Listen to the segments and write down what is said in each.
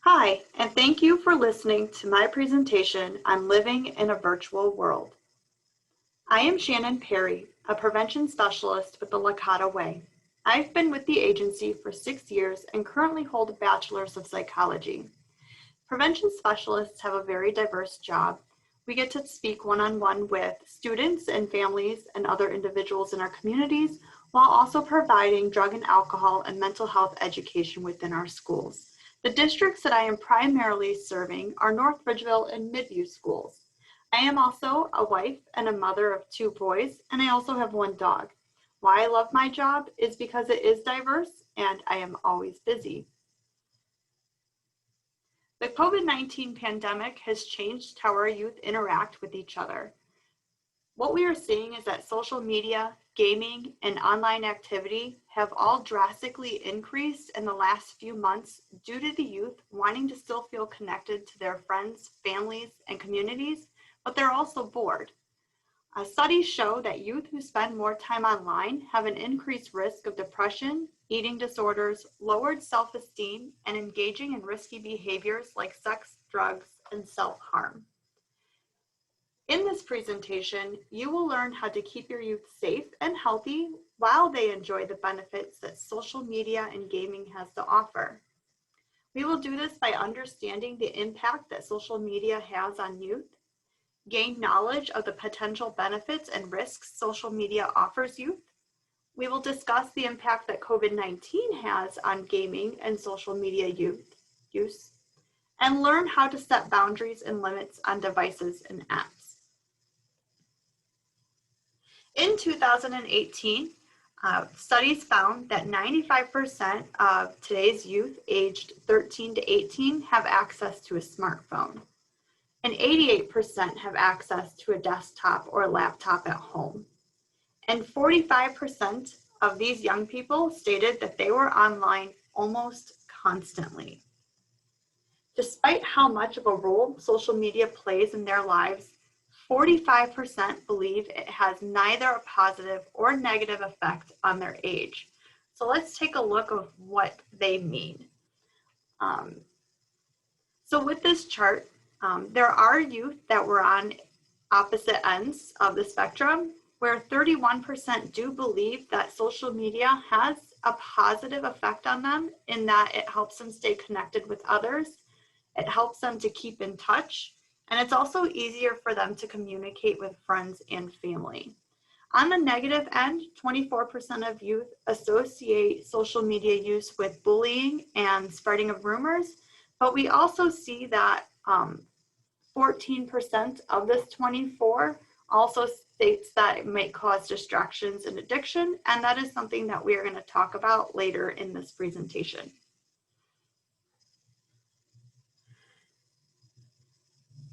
Hi, and thank you for listening to my presentation on living in a virtual world. I am Shannon Perry, a prevention specialist with the Lakota Way. I've been with the agency for 6 years and currently hold a bachelor's of psychology. Prevention specialists have a very diverse job. We get to speak one-on-one with students and families and other individuals in our communities, while also providing drug and alcohol and mental health education within our schools. The districts that I am primarily serving are North Ridgeville and Midview schools. I am also a wife and a mother of 2 boys, and I also have 1 dog. Why I love my job is because it is diverse and I am always busy. The COVID-19 pandemic has changed how our youth interact with each other. What we are seeing is that social media, gaming, and online activity have all drastically increased in the last few months due to the youth wanting to still feel connected to their friends, families, and communities, but they're also bored. Studies show that youth who spend more time online have an increased risk of depression, eating disorders, lowered self-esteem, and engaging in risky behaviors like sex, drugs, and self-harm. In this presentation, you will learn how to keep your youth safe and healthy while they enjoy the benefits that social media and gaming has to offer. We will do this by understanding the impact that social media has on youth, gain knowledge of the potential benefits and risks social media offers youth. We will discuss the impact that COVID-19 has on gaming and social media use, and learn how to set boundaries and limits on devices and apps. In 2018, studies found that 95% of today's youth aged 13 to 18 have access to a smartphone, and 88% have access to a desktop or a laptop at home. And 45% of these young people stated that they were online almost constantly. Despite how much of a role social media plays in their lives, 45% believe it has neither a positive or negative effect on their age. So let's take a look at what they mean. So with this chart, there are youth that were on opposite ends of the spectrum, where 31% do believe that social media has a positive effect on them in that it helps them stay connected with others, it helps them to keep in touch, and it's also easier for them to communicate with friends and family. On the negative end, 24% of youth associate social media use with bullying and spreading of rumors, but we also see that 14% of this 24 also states that it might cause distractions and addiction, and that is something that we are going to talk about later in this presentation.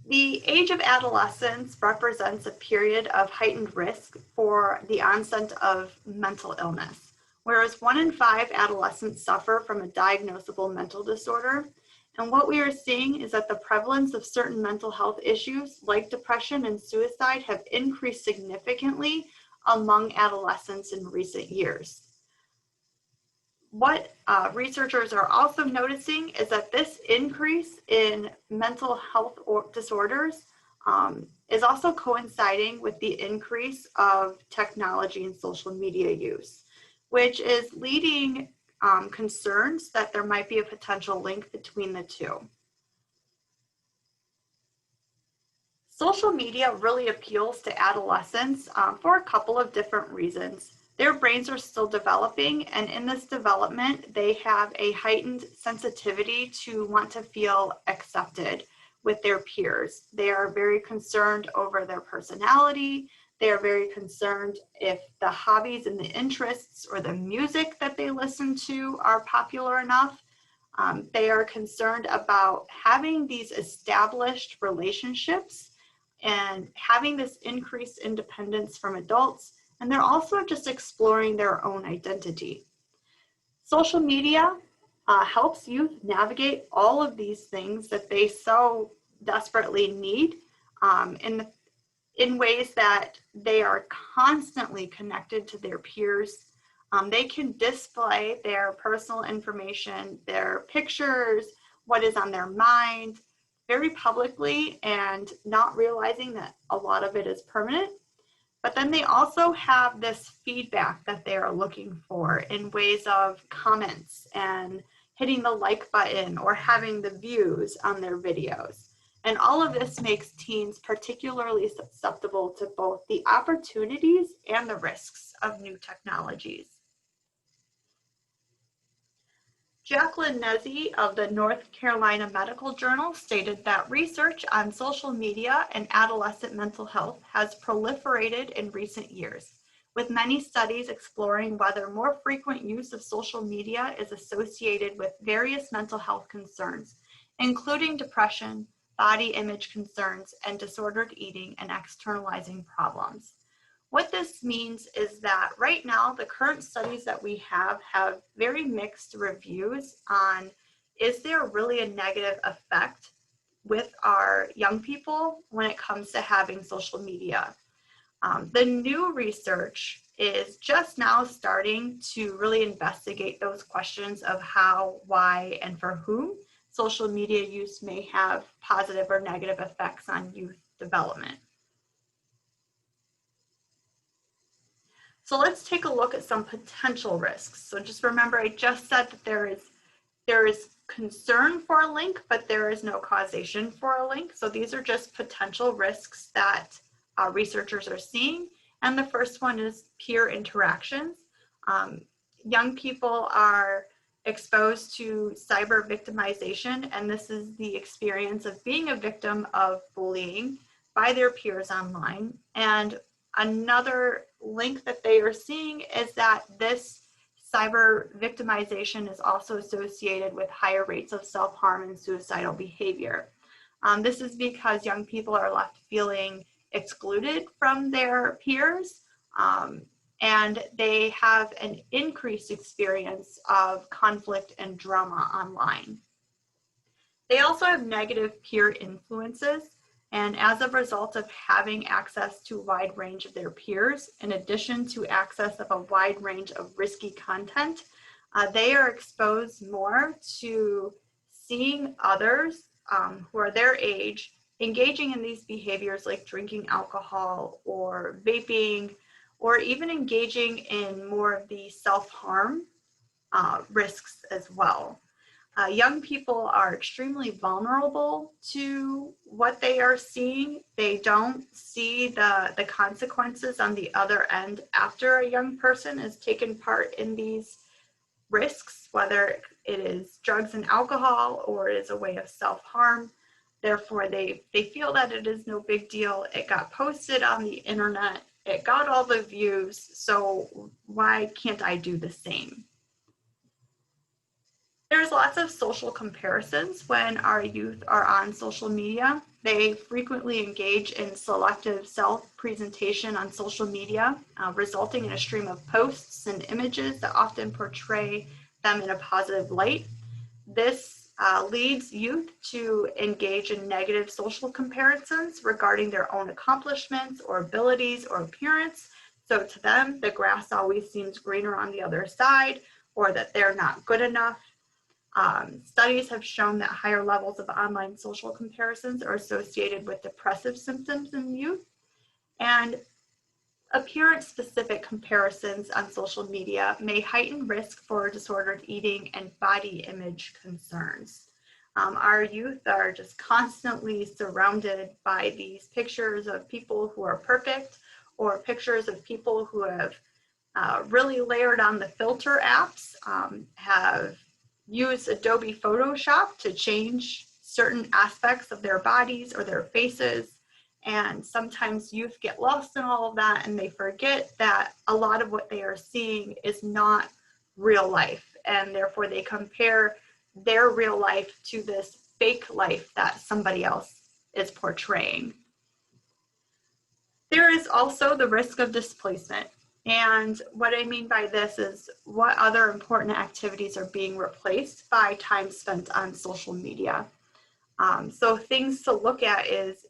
The age of adolescence represents a period of heightened risk for the onset of mental illness, whereas 1 in 5 adolescents suffer from a diagnosable mental disorder. And what we are seeing is that the prevalence of certain mental health issues like depression and suicide have increased significantly among adolescents in recent years. What researchers are also noticing is that this increase in mental health disorders is also coinciding with the increase of technology and social media use, which is leading concerns that there might be a potential link between the two. Social media really appeals to adolescents for a couple of different reasons. Their brains are still developing, and in this development, they have a heightened sensitivity to want to feel accepted with their peers. They are very concerned over their personality. They are very concerned if the hobbies and the interests or the music that they listen to are popular enough. They are concerned about having these established relationships and having this increased independence from adults. And they're also just exploring their own identity. Social media helps youth navigate all of these things that they so desperately need in ways that they are constantly connected to their peers. They can display their personal information, their pictures, what is on their mind very publicly and not realizing that a lot of it is permanent. But then they also have this feedback that they are looking for in ways of comments and hitting the like button or having the views on their videos. And all of this makes teens particularly susceptible to both the opportunities and the risks of new technologies. Jacqueline Nezzi of the North Carolina Medical Journal stated that research on social media and adolescent mental health has proliferated in recent years, with many studies exploring whether more frequent use of social media is associated with various mental health concerns, including depression, body image concerns, and disordered eating and externalizing problems. What this means is that right now, the current studies that we have very mixed reviews on, is there really a negative effect with our young people when it comes to having social media? The new research is just now starting to really investigate those questions of how, why, and for whom social media use may have positive or negative effects on youth development. So let's take a look at some potential risks. So just remember, I just said that there is concern for a link, but there is no causation for a link. So these are just potential risks that researchers are seeing. And the first one is peer interactions. Young people are exposed to cyber victimization, and this is the experience of being a victim of bullying by their peers online. And another link that they are seeing is that this cyber victimization is also associated with higher rates of self-harm and suicidal behavior. This is because young people are left feeling excluded from their peers, and they have an increased experience of conflict and drama online. They also have negative peer influences, and as a result of having access to a wide range of their peers, in addition to access of a wide range of risky content, they are exposed more to seeing others who are their age engaging in these behaviors like drinking alcohol or vaping, or even engaging in more of the self-harm risks as well. Young people are extremely vulnerable to what they are seeing. They don't see the consequences on the other end after a young person has taken part in these risks, whether it is drugs and alcohol or it is a way of self-harm. Therefore, they feel that it is no big deal. It got posted on the internet. It got all the views, so why can't I do the same? There's lots of social comparisons when our youth are on social media. They frequently engage in selective self-presentation on social media, resulting in a stream of posts and images that often portray them in a positive light. This leads youth to engage in negative social comparisons regarding their own accomplishments or abilities or appearance. So to them, the grass always seems greener on the other side, or that they're not good enough. Studies have shown that higher levels of online social comparisons are associated with depressive symptoms in youth, and appearance-specific comparisons on social media may heighten risk for disordered eating and body image concerns. Our youth are just constantly surrounded by these pictures of people who are perfect, or pictures of people who have really layered on the filter apps, have use Adobe Photoshop to change certain aspects of their bodies or their faces. And sometimes youth get lost in all of that, and they forget that a lot of what they are seeing is not real life. And therefore they compare their real life to this fake life that somebody else is portraying. There is also the risk of displacement. And what I mean by this is what other important activities are being replaced by time spent on social media. So things to look at is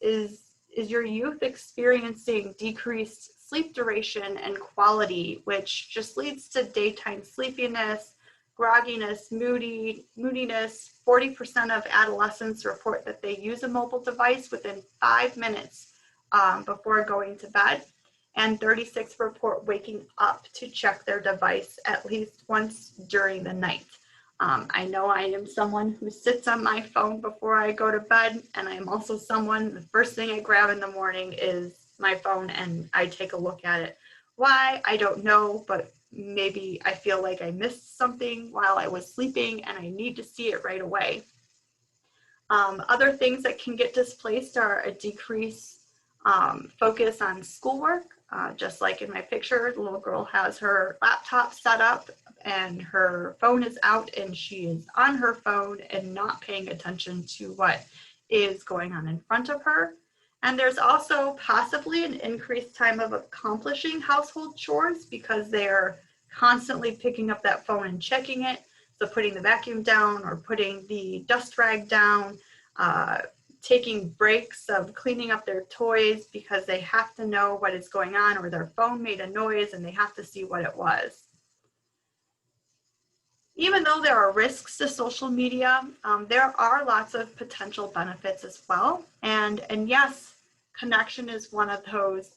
your youth experiencing decreased sleep duration and quality, which just leads to daytime sleepiness, grogginess, moodiness. 40% of adolescents report that they use a mobile device within 5 minutes before going to bed. And 36 report waking up to check their device at least once during the night. I know I am someone who sits on my phone before I go to bed, and I'm also someone, the first thing I grab in the morning is my phone and I take a look at it. Why? I don't know, but maybe I feel like I missed something while I was sleeping and I need to see it right away. Other things that can get displaced are a decrease focus on schoolwork. Just like in my picture, the little girl has her laptop set up and her phone is out and she is on her phone and not paying attention to what is going on in front of her. And there's also possibly an increased time of accomplishing household chores because they're constantly picking up that phone and checking it. So putting the vacuum down or putting the dust rag down, taking breaks of cleaning up their toys because they have to know what is going on, or their phone made a noise and they have to see what it was. Even though there are risks to social media, there are lots of potential benefits as well. And yes, connection is one of those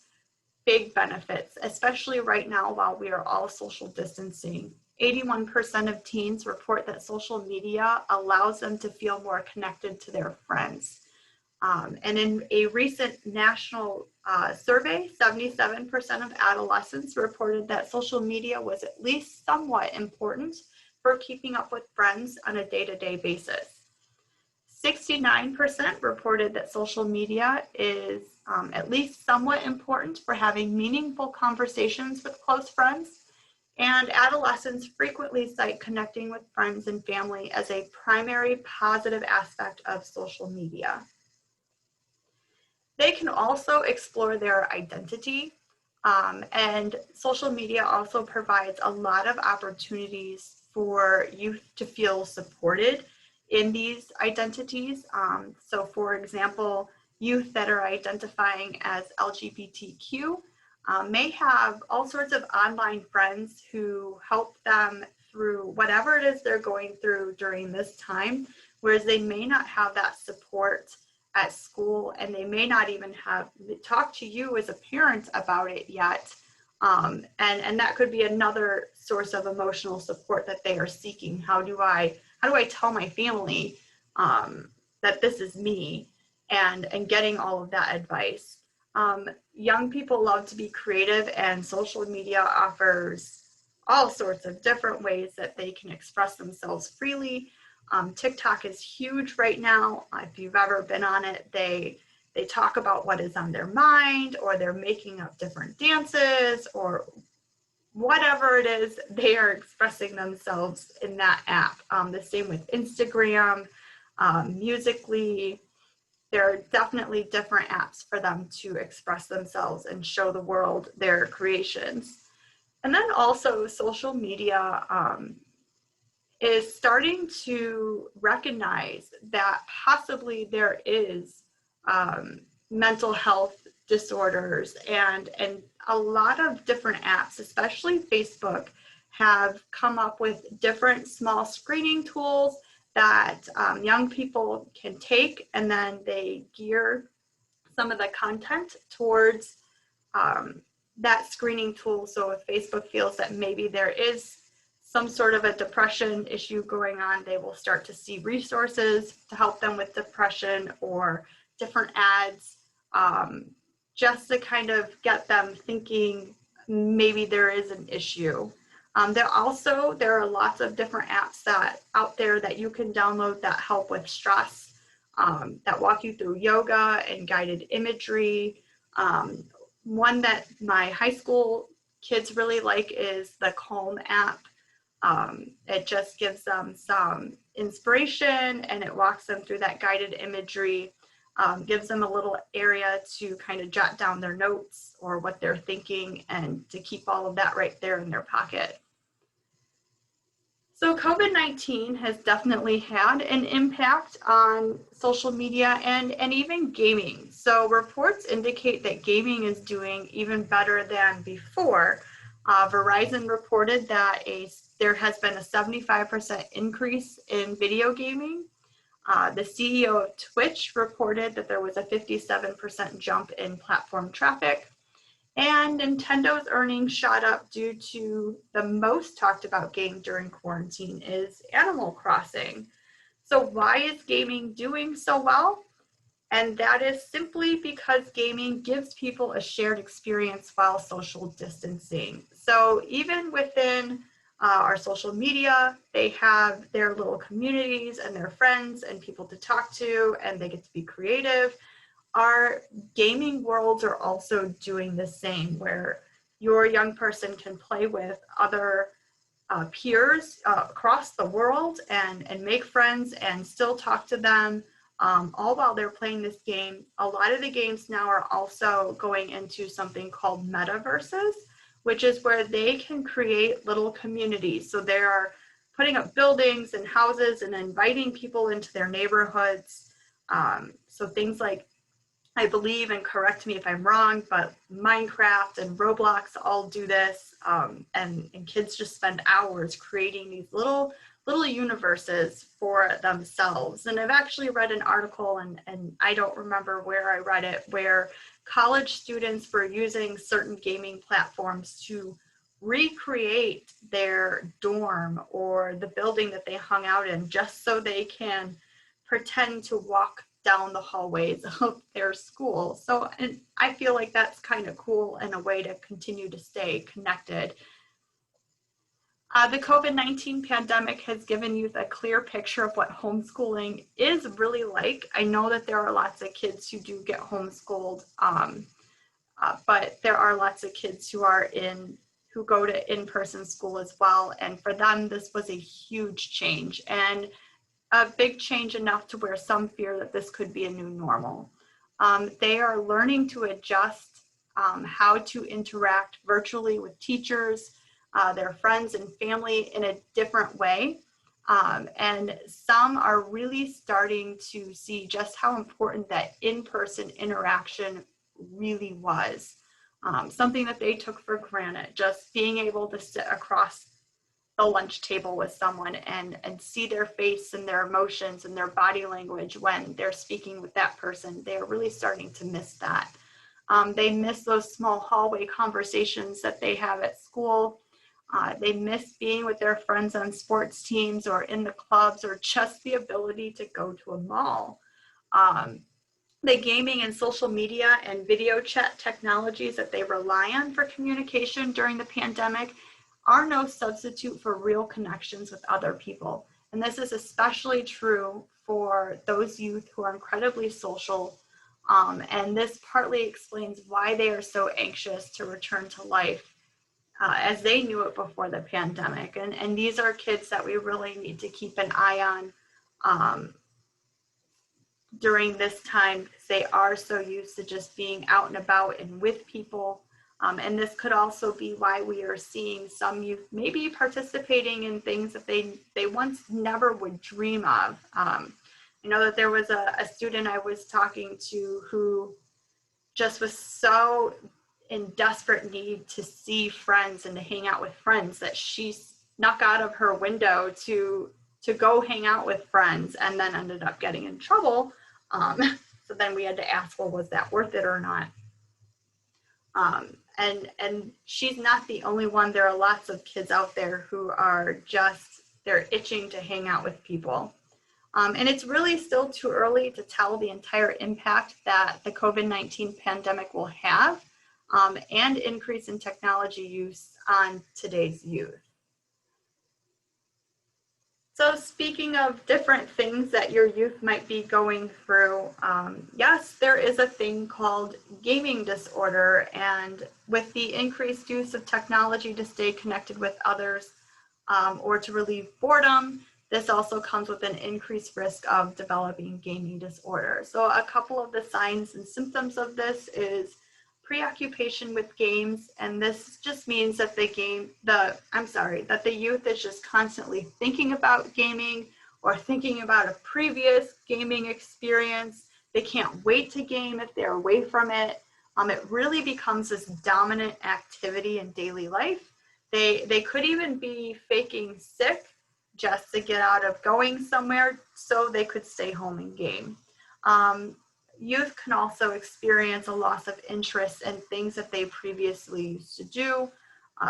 big benefits, especially right now while we are all social distancing. 81% of teens report that social media allows them to feel more connected to their friends. And in a recent national survey, 77% of adolescents reported that social media was at least somewhat important for keeping up with friends on a day-to-day basis. 69% reported that social media is at least somewhat important for having meaningful conversations with close friends. And adolescents frequently cite connecting with friends and family as a primary positive aspect of social media. They can also explore their identity, and social media also provides a lot of opportunities for youth to feel supported in these identities. So for example, youth that are identifying as LGBTQ may have all sorts of online friends who help them through whatever it is they're going through during this time, whereas they may not have that support at school, and they may not even have talked to you as a parent about it yet. And that could be another source of emotional support that they are seeking. How do I tell my family that this is me, and getting all of that advice. Young people love to be creative, and social media offers all sorts of different ways that they can express themselves freely. TikTok is huge right now. If you've ever been on it, they talk about what is on their mind, or they're making up different dances, or whatever it is, they are expressing themselves in that app. The same with Instagram, Musical.ly. There are definitely different apps for them to express themselves and show the world their creations. And then also social media is starting to recognize that possibly there is mental health disorders, and a lot of different apps, especially Facebook, have come up with different small screening tools that young people can take, and then they gear some of the content towards that screening tool. So if Facebook feels that maybe there is some sort of a depression issue going on, they will start to see resources to help them with depression, or different ads, just to kind of get them thinking maybe there is an issue. There are lots of different apps out there that you can download that help with stress, that walk you through yoga and guided imagery. One that my high school kids really like is the Calm app. It just gives them some inspiration, and it walks them through that guided imagery, gives them a little area to kind of jot down their notes or what they're thinking, and to keep all of that right there in their pocket. So COVID-19 has definitely had an impact on social media and even gaming. So reports indicate that gaming is doing even better than before. Verizon reported that there has been a 75% increase in video gaming. The CEO of Twitch reported that there was a 57% jump in platform traffic. And Nintendo's earnings shot up due to the most talked about game during quarantine is Animal Crossing. So why is gaming doing so well? And that is simply because gaming gives people a shared experience while social distancing. So even within our social media, they have their little communities and their friends and people to talk to, and they get to be creative. Our gaming worlds are also doing the same, where your young person can play with other peers across the world and make friends and still talk to them, all while they're playing this game. A lot of the games now are also going into something called Metaverses, which is where they can create little communities. So they are putting up buildings and houses and inviting people into their neighborhoods. So things like, I believe, and correct me if I'm wrong, but Minecraft and Roblox all do this, and kids just spend hours creating these little universes for themselves. And I've actually read an article, and I don't remember where I read it, where college students were using certain gaming platforms to recreate their dorm or the building that they hung out in, just so they can pretend to walk down the hallways of their school. So, and I feel like that's kind of cool and a way to continue to stay connected. The COVID-19 pandemic has given youth a clear picture of what homeschooling is really like. I know that there are lots of kids who do get homeschooled, but there are lots of kids who go to in-person school as well. And for them, this was a huge change, and a big change enough to where some fear that this could be a new normal. They are learning to adjust how to interact virtually with teachers, their friends and family in a different way. And some are really starting to see just how important that in-person interaction really was. Something that they took for granted, just being able to sit across the lunch table with someone and see their face and their emotions and their body language when they're speaking with that person. They are really starting to miss that. They miss those small hallway conversations that they have at school. They miss being with their friends on sports teams or in the clubs, or just the ability to go to a mall. The gaming and social media and video chat technologies that they rely on for communication during the pandemic are no substitute for real connections with other people. And this is especially true for those youth who are incredibly social. And this partly explains why they are so anxious to return to life as they knew it before the pandemic. And these are kids that we really need to keep an eye on during this time, because they are so used to just being out and about and with people. And this could also be why we are seeing some youth maybe participating in things that they once never would dream of. I know that there was a student I was talking to who just was so in desperate need to see friends and to hang out with friends that she snuck out of her window to go hang out with friends, and then ended up getting in trouble. So then we had to ask, well, was that worth it or not? And she's not the only one. There are lots of kids out there who are they're itching to hang out with people. And it's really still too early to tell the entire impact that the COVID-19 pandemic will have, and increase in technology use on today's youth. So speaking of different things that your youth might be going through, yes, there is a thing called gaming disorder, and with the increased use of technology to stay connected with others or to relieve boredom, this also comes with an increased risk of developing gaming disorder. So a couple of the signs and symptoms of this is preoccupation with games, and this just means that the youth is just constantly thinking about gaming or thinking about a previous gaming experience. They can't wait to game if they're away from it. It really becomes this dominant activity in daily life. They could even be faking sick just to get out of going somewhere so they could stay home and game. Youth can also experience a loss of interest in things that they previously used to do,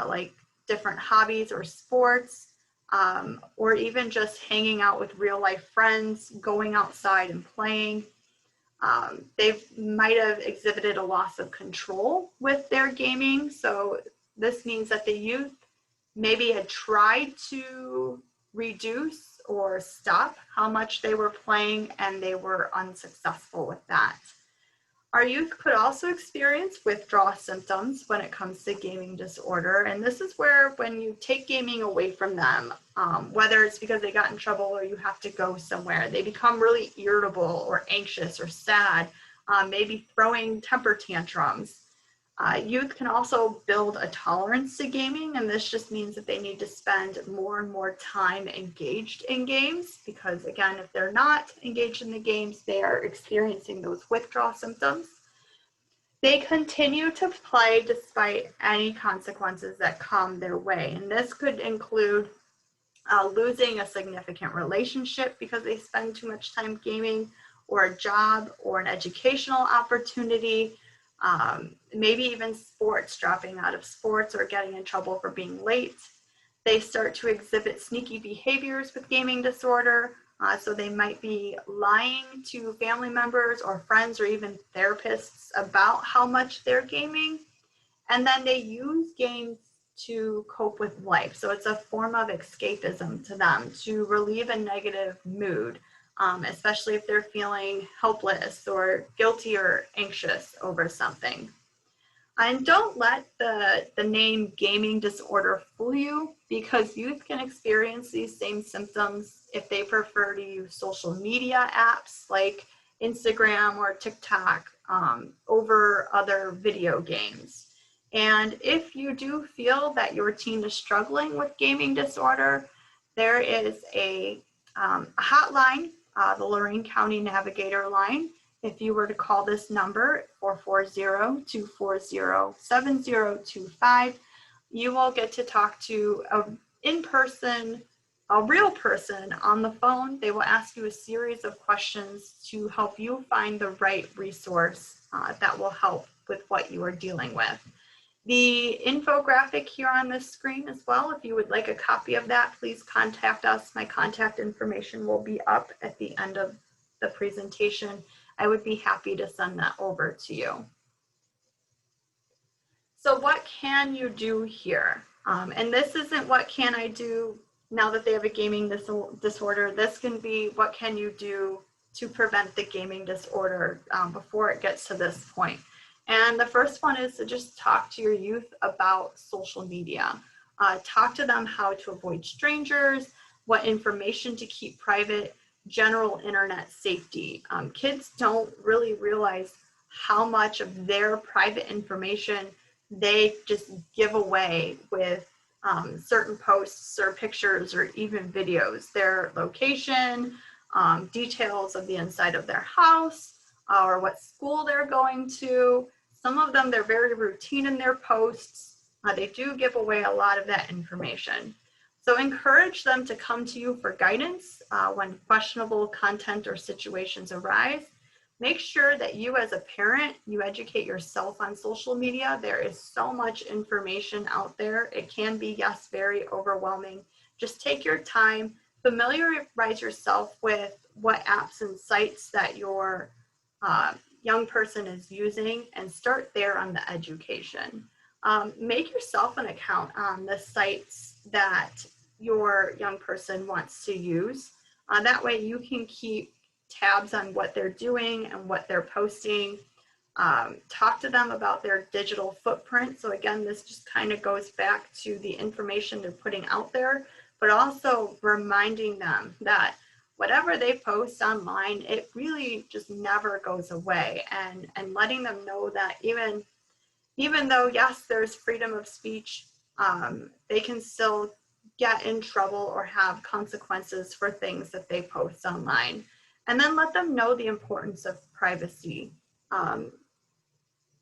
like different hobbies or sports, or even just hanging out with real life friends, going outside and playing. They might have exhibited a loss of control with their gaming. So this means that the youth maybe had tried to reduce or stop how much they were playing, and they were unsuccessful with that. Our youth could also experience withdrawal symptoms when it comes to gaming disorder. And this is where, when you take gaming away from them, whether it's because they got in trouble or you have to go somewhere, they become really irritable or anxious or sad, maybe throwing temper tantrums. Youth can also build a tolerance to gaming, and this just means that they need to spend more and more time engaged in games, because again, if they're not engaged in the games, they are experiencing those withdrawal symptoms. They continue to play despite any consequences that come their way, and this could include losing a significant relationship because they spend too much time gaming, or a job, or an educational opportunity. Maybe even sports, dropping out of sports or getting in trouble for being late. They start to exhibit sneaky behaviors with gaming disorder. So they might be lying to family members or friends or even therapists about how much they're gaming. And then they use games to cope with life. So it's a form of escapism to them, to relieve a negative mood. Especially if they're feeling helpless or guilty or anxious over something. And don't let the name gaming disorder fool you, because youth can experience these same symptoms if they prefer to use social media apps like Instagram or TikTok over other video games. And if you do feel that your teen is struggling with gaming disorder, there is a hotline, the Lorraine County Navigator line. If you were to call this number, 440-240-7025, you will get to talk to a real person on the phone. They will ask you a series of questions to help you find the right resource that will help with what you are dealing with. The infographic here on this screen as well, if you would like a copy of that, please contact us. My contact information will be up at the end of the presentation. I would be happy to send that over to you. So what can you do here? And this isn't what can I do now that they have a gaming disorder. This can be what can you do to prevent the gaming disorder before it gets to this point. And the first one is to just talk to your youth about social media. Talk to them how to avoid strangers, what information to keep private, general internet safety. Kids don't really realize how much of their private information they just give away with certain posts or pictures or even videos. Their location, details of the inside of their house, or what school they're going to. Some of them, they're very routine in their posts. They do give away a lot of that information. So encourage them to come to you for guidance when questionable content or situations arise. Make sure that you as a parent, you educate yourself on social media. There is so much information out there. It can be, yes, very overwhelming. Just take your time, familiarize yourself with what apps and sites that your young person is using, and start there on the education. Make yourself an account on the sites that your young person wants to use. That way you can keep tabs on what they're doing and what they're posting. Talk to them about their digital footprint. So again, this just kind of goes back to the information they're putting out there, but also reminding them that whatever they post online, it really just never goes away, and letting them know that even though, yes, there's freedom of speech, they can still get in trouble or have consequences for things that they post online. And then let them know the importance of privacy.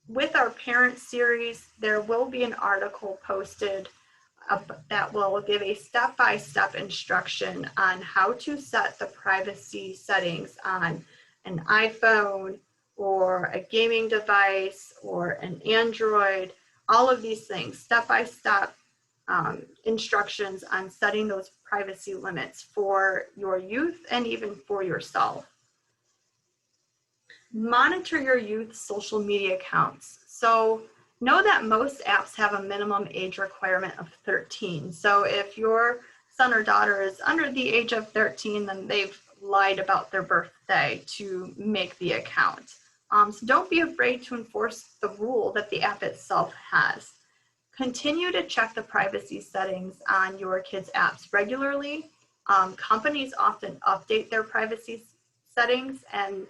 With our parent series, there will be an article posted that will give a step-by-step instruction on how to set the privacy settings on an iPhone or a gaming device or an Android, all of these things, step-by-step instructions on setting those privacy limits for your youth and even for yourself. Monitor your youth's social media accounts. So know that most apps have a minimum age requirement of 13. So if your son or daughter is under the age of 13, then they've lied about their birthday to make the account. So don't be afraid to enforce the rule that the app itself has. Continue to check the privacy settings on your kids' apps regularly. Companies often update their privacy settings and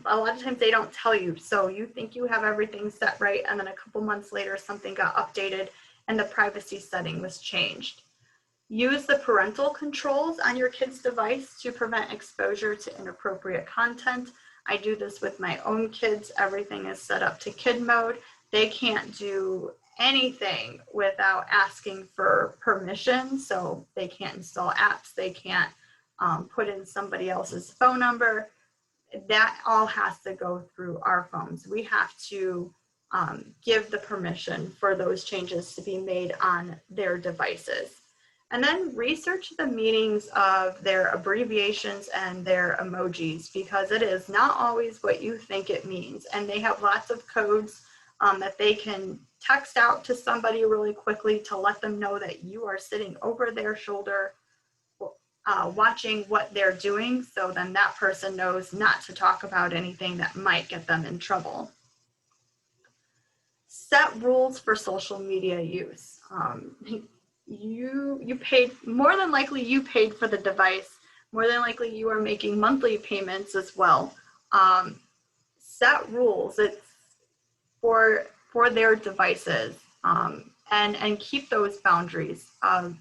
a lot of times they don't tell you. So you think you have everything set right, and then a couple months later something got updated and the privacy setting was changed. Use the parental controls on your kid's device to prevent exposure to inappropriate content. I do this with my own kids. Everything is set up to kid mode. They can't do anything without asking for permission. So they can't install apps. They can't put in somebody else's phone number. That all has to go through our phones. We have to give the permission for those changes to be made on their devices. And then research the meanings of their abbreviations and their emojis, because it is not always what you think it means. And they have lots of codes that they can text out to somebody really quickly to let them know that you are sitting over their shoulder watching what they're doing, so then that person knows not to talk about anything that might get them in trouble. Set rules for social media use. You paid, more than likely you paid for the device, more than likely you are making monthly payments as well. Set rules. It's for their devices, and keep those boundaries of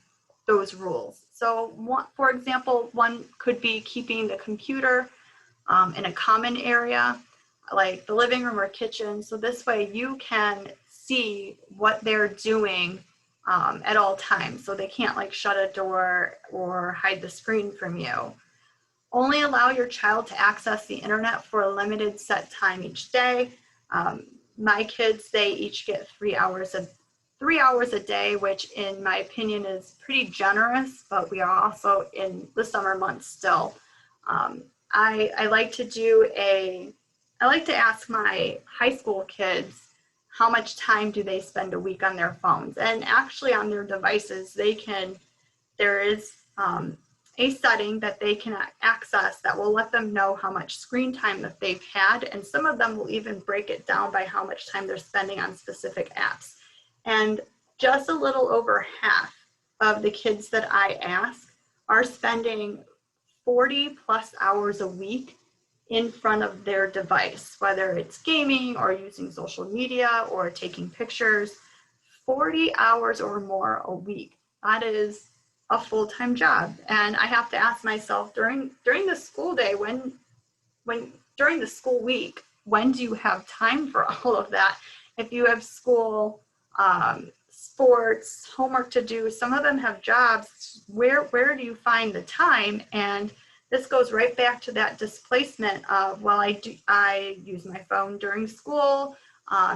those rules. So for example, one could be keeping the computer in a common area, like the living room or kitchen. So this way you can see what they're doing at all times. So they can't like shut a door or hide the screen from you. Only allow your child to access the internet for a limited set time each day. My kids, they each get 3 hours a day, which in my opinion is pretty generous, but we are also in the summer months still. I like to ask my high school kids how much time do they spend a week on their phones, and actually on their devices there is a setting that they can access that will let them know how much screen time that they've had, and some of them will even break it down by how much time they're spending on specific apps. And just a little over half of the kids that I ask are spending 40 plus hours a week in front of their device, whether it's gaming or using social media or taking pictures. 40 hours or more a week. That is a full-time job. And I have to ask myself during the school day, during the school week, when do you have time for all of that? If you have school, sports, homework to do, some of them have jobs, where do you find the time? And this goes right back to that displacement of, well, I use my phone during school,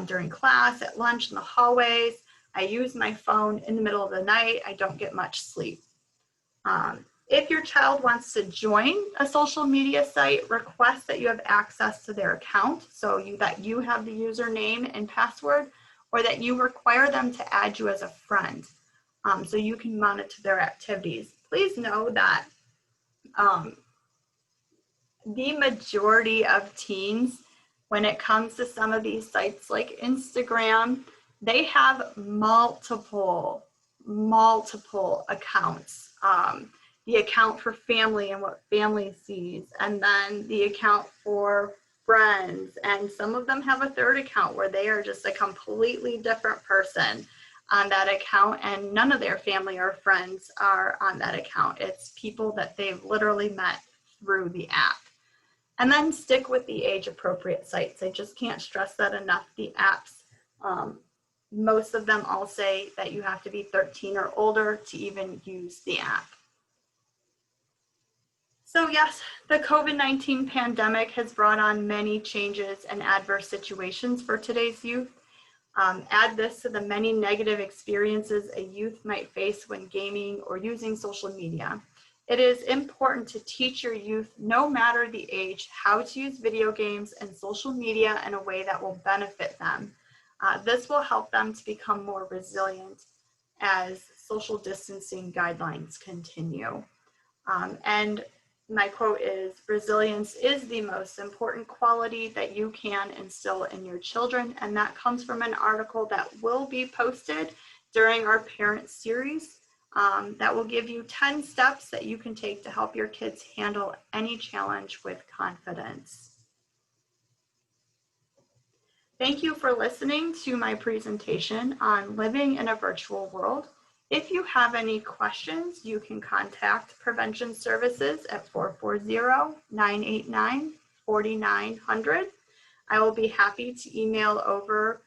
during class, at lunch, in the hallways. I use my phone in the middle of the night. I don't get much sleep. If your child wants to join a social media site, request that you have access to their account, so that you have the username and password, or that you require them to add you as a friend, so you can monitor their activities. Please know that the majority of teens, when it comes to some of these sites like Instagram, they have multiple accounts. The account for family and what family sees, and then the account for friends, and some of them have a third account where they are just a completely different person on that account, and none of their family or friends are on that account. It's people that they've literally met through the app. And then stick with the age appropriate sites. I just can't stress that enough. The apps Most of them all say that you have to be 13 or older to even use the app. So yes, the COVID-19 pandemic has brought on many changes and adverse situations for today's youth. Add this to the many negative experiences a youth might face when gaming or using social media. It is important to teach your youth, no matter the age, how to use video games and social media in a way that will benefit them. This will help them to become more resilient as social distancing guidelines continue. And my quote is, resilience is the most important quality that you can instill in your children. And that comes from an article that will be posted during our parent series that will give you 10 steps that you can take to help your kids handle any challenge with confidence. Thank you for listening to my presentation on living in a virtual world. If you have any questions, you can contact Prevention Services at 440-989-4900. I will be happy to email over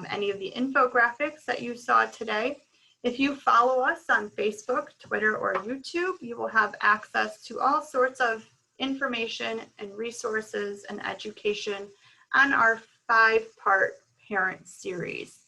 any of the infographics that you saw today. If you follow us on Facebook, Twitter, or YouTube, you will have access to all sorts of information and resources and education on our 5-part parent series.